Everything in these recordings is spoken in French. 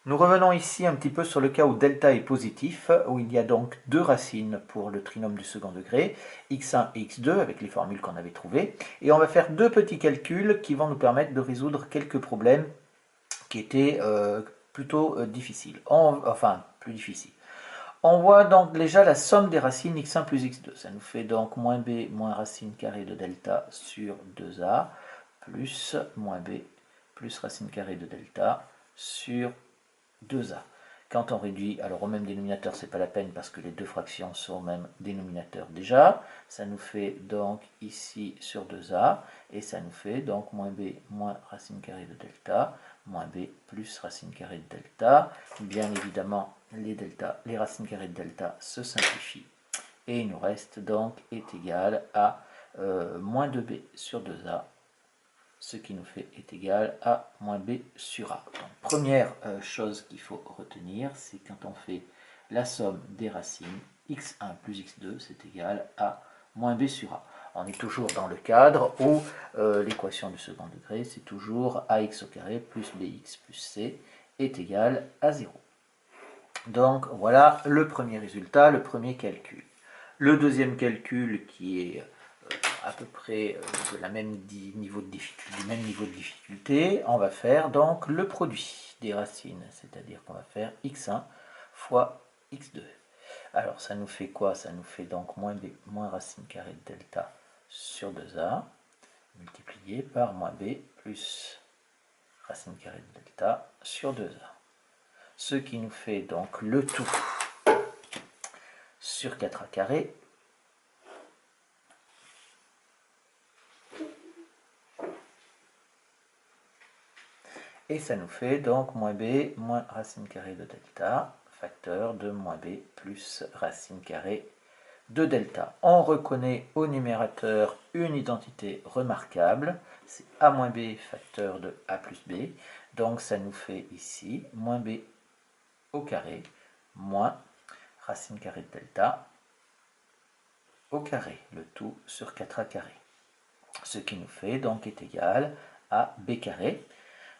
Nous revenons ici un petit peu sur le cas où delta est positif, où il y a donc deux racines pour le trinôme du second degré, x1 et x2, avec les formules qu'on avait trouvées. Et on va faire deux petits calculs qui vont nous permettre de résoudre quelques problèmes qui étaient plutôt difficiles. Enfin, plus difficiles. On voit donc déjà la somme des racines x1 plus x2. Ça nous fait donc moins b moins racine carrée de delta sur 2a, plus moins b plus racine carrée de delta sur 2a. Quand on réduit, alors au même dénominateur, c'est pas la peine parce que les deux fractions sont au même dénominateur déjà. Ça nous fait donc ici sur 2a, et ça nous fait donc moins b moins racine carrée de delta, moins b plus racine carrée de delta. Bien évidemment, les racines carrées de delta se simplifient, et il nous reste donc est égal à moins 2b sur 2a, ce qui nous fait est égal à moins b sur a. Donc, première chose qu'il faut retenir, c'est quand on fait la somme des racines, x1 plus x2, c'est égal à moins b sur a. On est toujours dans le cadre où l'équation du second degré, c'est toujours ax au carré plus bx plus c est égal à 0. Donc voilà le premier résultat, le premier calcul. Le deuxième calcul qui est à peu près de la même niveau de difficulté, du même niveau de difficulté, on va faire donc le produit des racines, c'est-à-dire qu'on va faire x1 fois x2. Alors ça nous fait quoi? Ça nous fait donc moins b moins racine carrée de delta sur 2a, multiplié par moins b plus racine carrée de delta sur 2a. Ce qui nous fait donc le tout sur 4a carré et ça nous fait donc moins b moins racine carrée de delta, facteur de moins b plus racine carrée de delta. On reconnaît au numérateur une identité remarquable, c'est a moins b facteur de a plus b, donc ça nous fait ici moins b au carré moins racine carrée de delta au carré, le tout sur 4a carré. Ce qui nous fait donc est égal à b carré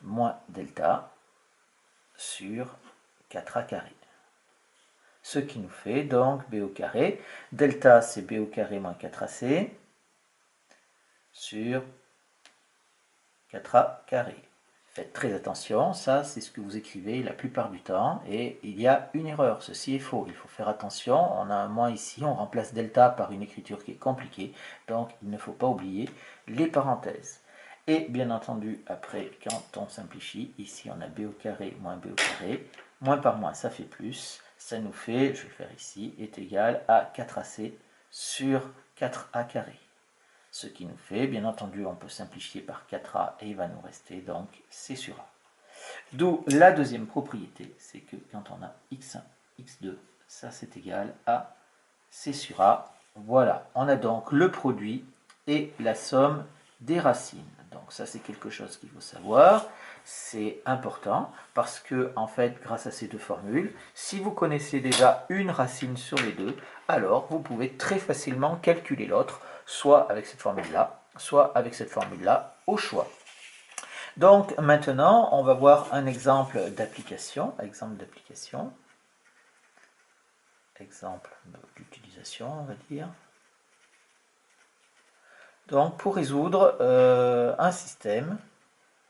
moins delta sur 4a carré. Ce qui nous fait donc b au carré. Delta, c'est b au carré moins 4ac sur 4a carré. Faites très attention, ça c'est ce que vous écrivez la plupart du temps, et il y a une erreur, ceci est faux, il faut faire attention, on a un moins ici, on remplace delta par une écriture qui est compliquée, donc il ne faut pas oublier les parenthèses. Et bien entendu, après, quand on simplifie, ici on a b au carré moins b au carré, moins par moins ça fait plus, ça nous fait, je vais le faire ici, est égal à 4ac sur 4a carré. Ce qui nous fait, bien entendu, on peut simplifier par 4a et il va nous rester donc c sur a. D'où la deuxième propriété, c'est que quand on a x1, x2, ça c'est égal à c sur a. Voilà, on a donc le produit et la somme des racines. Donc ça c'est quelque chose qu'il faut savoir, c'est important parce que en fait grâce à ces deux formules, si vous connaissez déjà une racine sur les deux, alors vous pouvez très facilement calculer l'autre, soit avec cette formule-là, soit avec cette formule-là, au choix. Donc maintenant on va voir un exemple d'application, exemple d'utilisation on va dire. Donc, pour résoudre un système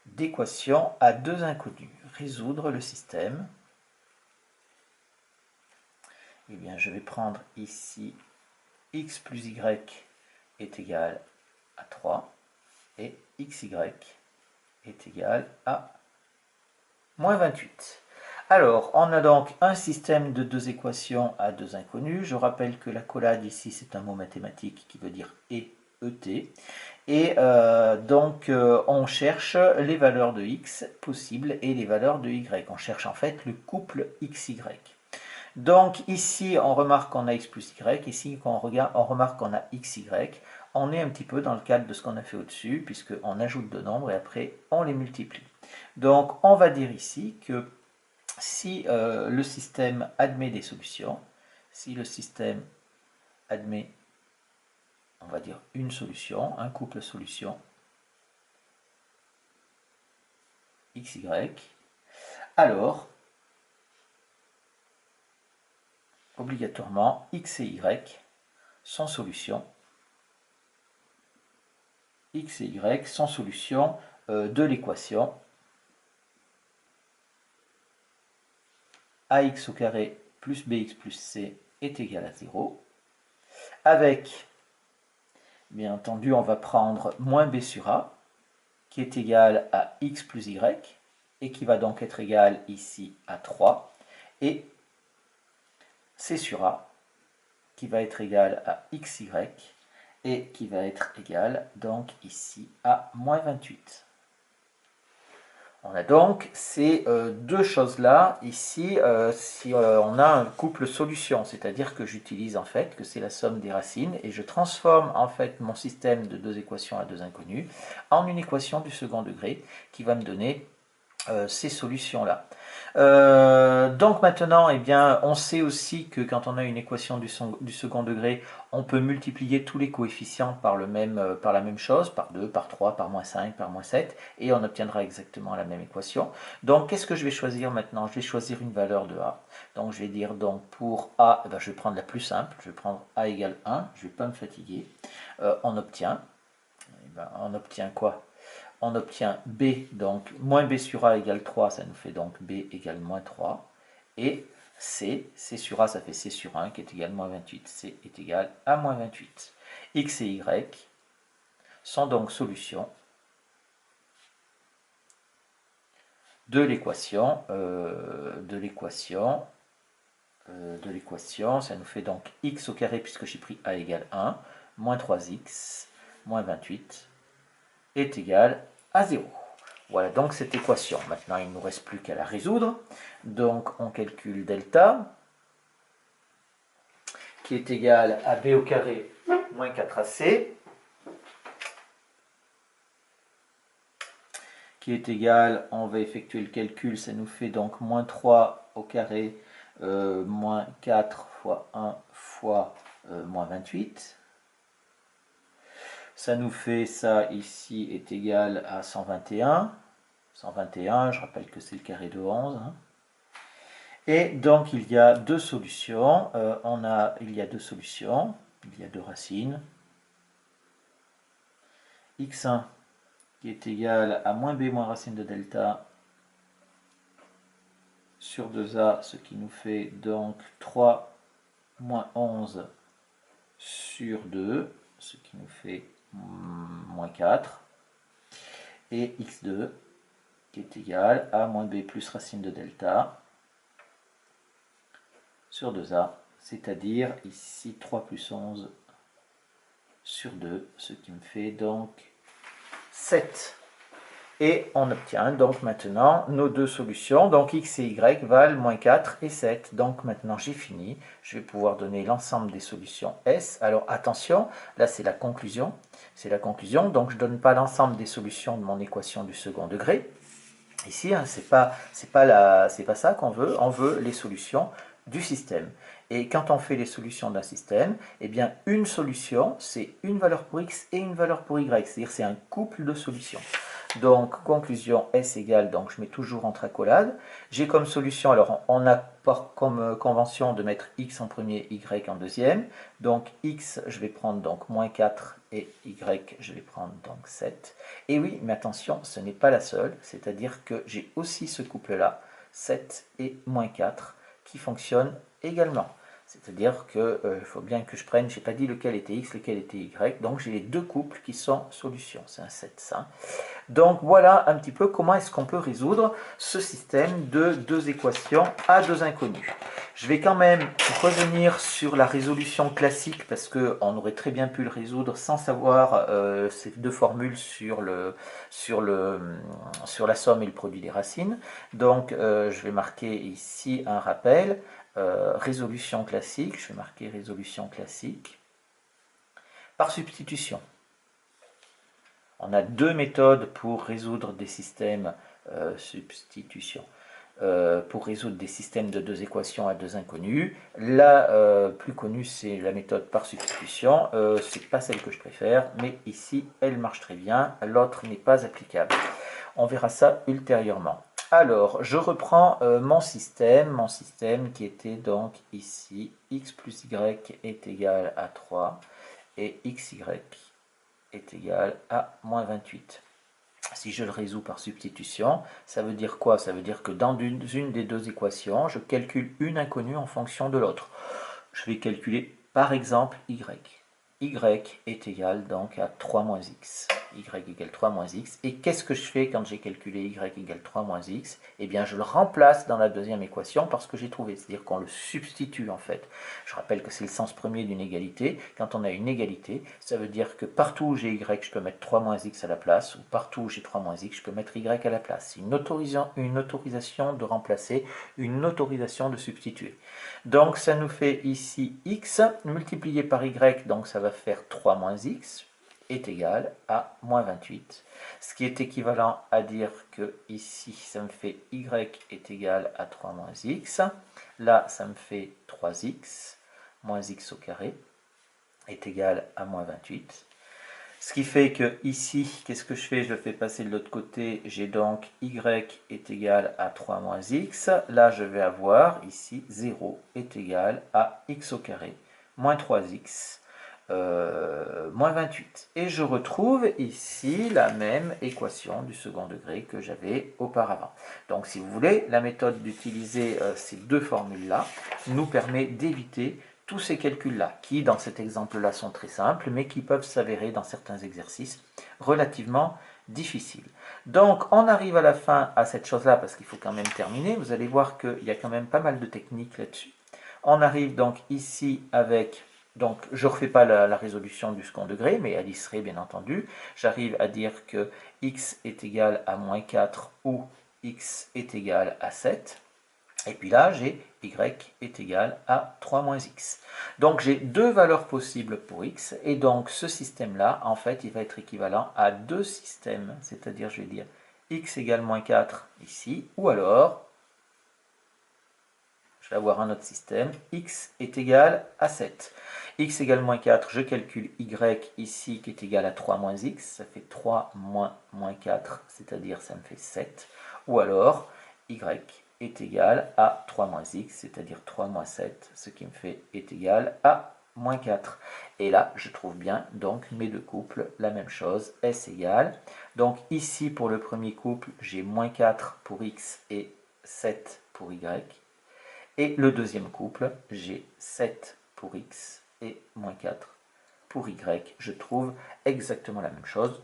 d'équations à deux inconnus, résoudre le système, eh bien, je vais prendre ici x plus y est égal à 3 et xy est égal à moins 28. Alors, on a donc un système de deux équations à deux inconnus. Je rappelle que l'accolade ici, c'est un mot mathématique qui veut dire et, et. Et donc, on cherche les valeurs de x possibles et les valeurs de y. On cherche en fait le couple xy. Donc ici, on remarque qu'on a x plus y. Ici, quand on remarque qu'on a xy. On est un petit peu dans le cadre de ce qu'on a fait au-dessus, puisqu'on ajoute deux nombres et après, on les multiplie. Donc, on va dire ici que si le système admet des solutions, si le système admet, on va dire, une solution, un couple solution xy, alors obligatoirement x et y sans solution. X et y sans solution de l'équation ax au carré plus bx plus c est égal à 0. Avec, bien entendu, on va prendre moins b sur a, qui est égal à x plus y, et qui va donc être égal ici à 3, et c sur a, qui va être égal à xy, et qui va être égal donc ici à moins 28. On a donc ces deux choses-là ici si on a un couple solution, c'est-à-dire que j'utilise en fait que c'est la somme des racines et je transforme en fait mon système de deux équations à deux inconnues en une équation du second degré qui va me donner ces solutions-là. Donc maintenant, eh bien, on sait aussi que quand on a une équation du second degré, on peut multiplier tous les coefficients par la même chose, par 2, par 3, par moins 5, par moins 7, et on obtiendra exactement la même équation. Donc qu'est-ce que je vais choisir maintenant? Je vais choisir une valeur de a. Donc je vais dire donc pour a, je vais prendre la plus simple, je vais prendre a égale 1, je ne vais pas me fatiguer. On obtient quoi? On obtient b, donc moins b sur a égale 3, ça nous fait donc b égale moins 3. Et c sur a, ça fait c sur 1 qui est égal à moins 28. c est égal à moins 28. X et y sont donc solutions de l'équation, ça nous fait donc x au carré, puisque j'ai pris a égale 1, moins 3x, moins 28, est égal à 0. Voilà donc cette équation. Maintenant, il ne nous reste plus qu'à la résoudre. Donc, on calcule delta, qui est égal à b au carré moins 4ac, qui est égal, on va effectuer le calcul, ça nous fait donc moins 3 au carré, moins 4 fois 1 fois moins 28. Ça nous fait, ça ici est égal à 121. 121, je rappelle que c'est le carré de 11. Hein. Et donc il y a deux solutions. Il y a deux racines. x1 qui est égal à moins b moins racine de delta sur 2a, ce qui nous fait donc 3 moins 11 sur 2, ce qui nous fait moins 4. Et x2 qui est égal à moins b plus racine de delta sur 2a, c'est-à-dire ici 3 plus 11 sur 2, ce qui me fait donc 7. Et on obtient donc maintenant nos deux solutions, donc x et y valent moins 4 et 7. Donc maintenant j'ai fini, je vais pouvoir donner l'ensemble des solutions S. Alors attention, là c'est la conclusion, donc je ne donne pas l'ensemble des solutions de mon équation du second degré. Ici, hein, c'est pas ça qu'on veut, on veut les solutions du système. Et quand on fait les solutions d'un système, eh bien une solution, c'est une valeur pour x et une valeur pour y, c'est-à-dire c'est un couple de solutions. Donc, conclusion, S égale, donc je mets toujours entre accolades. J'ai comme solution, alors on a comme convention de mettre x en premier, y en deuxième. Donc, x, je vais prendre donc moins 4 et y, je vais prendre donc 7. Et oui, mais attention, ce n'est pas la seule, c'est-à-dire que j'ai aussi ce couple-là, 7 et moins 4, qui fonctionne également. C'est-à-dire qu'il faut bien que je prenne, je n'ai pas dit lequel était x, lequel était y, donc j'ai les deux couples qui sont solutions, c'est un 7 ça. Donc voilà un petit peu comment est-ce qu'on peut résoudre ce système de deux équations à deux inconnus. Je vais quand même revenir sur la résolution classique parce qu'on aurait très bien pu le résoudre sans savoir ces deux formules sur la somme et le produit des racines. Donc je vais marquer ici un rappel. Résolution classique, je vais marquer résolution classique par substitution. On a deux méthodes pour résoudre des systèmes pour résoudre des systèmes de deux équations à deux inconnus. La plus connue, c'est la méthode par substitution. C'est pas celle que je préfère, mais ici, elle marche très bien. L'autre n'est pas applicable. On verra ça ultérieurement. Alors, je reprends mon système qui était donc ici, x plus y est égal à 3 et xy est égal à moins 28. Si je le résous par substitution, ça veut dire quoi? Ça veut dire que dans une des deux équations, je calcule une inconnue en fonction de l'autre. Je vais calculer par exemple y. Y est égal donc à 3 moins x. Y égale 3 moins x. Et qu'est-ce que je fais quand j'ai calculé y égale 3 moins x? Eh bien, je le remplace dans la deuxième équation parce que j'ai trouvé. C'est-à-dire qu'on le substitue en fait. Je rappelle que c'est le sens premier d'une égalité. Quand on a une égalité, ça veut dire que partout où j'ai y, je peux mettre 3 moins x à la place. Ou partout où j'ai 3 moins x, je peux mettre y à la place. C'est une autorisation de remplacer, une autorisation de substituer. Donc ça nous fait ici x multiplié par y, donc ça va faire 3 moins x, est égal à moins 28. Ce qui est équivalent à dire que ici, ça me fait y est égal à 3 moins x. Là, ça me fait 3x moins x au carré est égal à moins 28. Ce qui fait que ici, qu'est-ce que je fais? Je le fais passer de l'autre côté. J'ai donc y est égal à 3 moins x. Là, je vais avoir ici 0 est égal à x au carré moins 3x moins 28. Et je retrouve ici la même équation du second degré que j'avais auparavant. Donc, si vous voulez, la méthode d'utiliser ces deux formules-là nous permet d'éviter tous ces calculs-là, qui dans cet exemple-là sont très simples, mais qui peuvent s'avérer dans certains exercices relativement difficiles. Donc on arrive à la fin à cette chose-là, parce qu'il faut quand même terminer, vous allez voir qu'il y a quand même pas mal de techniques là-dessus. On arrive donc ici avec, donc je ne refais pas la résolution du second degré, mais elle y serait bien entendu. J'arrive à dire que x est égal à moins 4 ou x est égal à 7. Et puis là, j'ai y est égal à 3 moins x. Donc j'ai deux valeurs possibles pour x, et donc ce système-là, en fait, il va être équivalent à deux systèmes, c'est-à-dire je vais dire x égale moins 4 ici, ou alors, je vais avoir un autre système, x est égal à 7. X égale moins 4, je calcule y ici qui est égal à 3 moins x, ça fait 3 moins 4, c'est-à-dire ça me fait 7. Ou alors, y est égal à 3 moins x, c'est-à-dire 3 moins 7, ce qui me fait est égal à moins 4. Et là, je trouve bien donc mes deux couples, la même chose, S égale. Donc ici, pour le premier couple, j'ai moins 4 pour x et 7 pour y. Et le deuxième couple, j'ai 7 pour x et moins 4 pour y. Je trouve exactement la même chose.